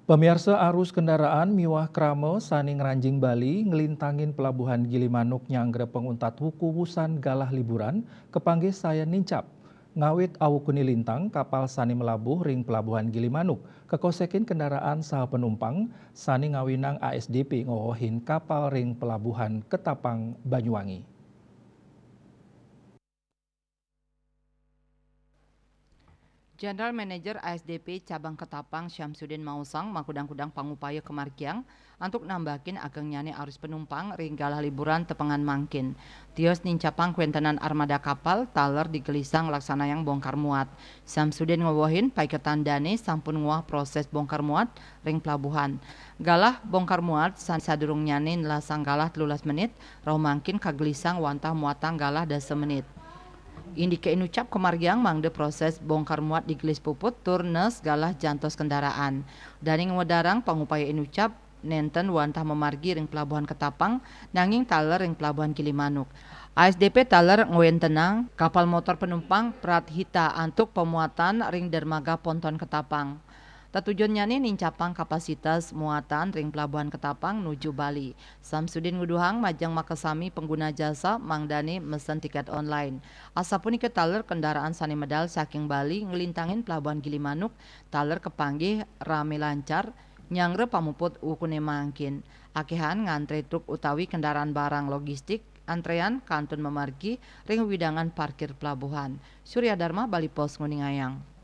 Pemirsa arus kendaraan miwah kramo saning ranjing Bali ngelintangin pelabuhan Gilimanuk nyanggre penguntat wuku wusan galah liburan kepanggih saya nincap. Ngawit awukuni lintang kapal sani melabuh ring pelabuhan Gilimanuk kekosekin kendaraan saha penumpang sani ngawinang ASDP ngowohin kapal ring pelabuhan Ketapang Banyuwangi. General Manager ASDP Cabang Ketapang Syamsuddin Mausang makudang-kudang pangupaya kemargiang untuk nambakin ageng nyane arus penumpang ringgalah liburan tepengan mangkin. Tios nincapang kuentenan armada kapal taler digelisang laksana yang bongkar muat. Syamsuddin ngowohin paiketan dane sampun nguah proses bongkar muat ring pelabuhan. Galah bongkar muat sadurung nyane nelasang galah 13 menit, roh mangkin kagelisang wantah muatang galah 10 menit. Indike inucap kemargiang mangde proses bongkar muat di gelis puput turnes galah jantos kendaraan. Daning wedarang pangupaya inucap nenten wantah memargi ring pelabuhan Ketapang nanging taler ring pelabuhan Gilimanuk. ASDP taler ngoyen tenang kapal motor penumpang Prathita antuk pemuatan ring dermaga Ponton Ketapang. Tatujuannya nih nincapang kapasitas muatan ring pelabuhan Ketapang nuju Bali. Samsudin nguduhang majang makasami pengguna jasa mangdani mesen tiket online. Asapun ike taler kendaraan sani medal saking Bali ngelintangin pelabuhan Gilimanuk taler kepanggih rame lancar nyangre pamuput ukune mangkin. Akehan ngantre truk utawi kendaraan barang logistik antrean kantun memargi ring widangan parkir pelabuhan. Surya Dharma Bali Pos Nguningayang.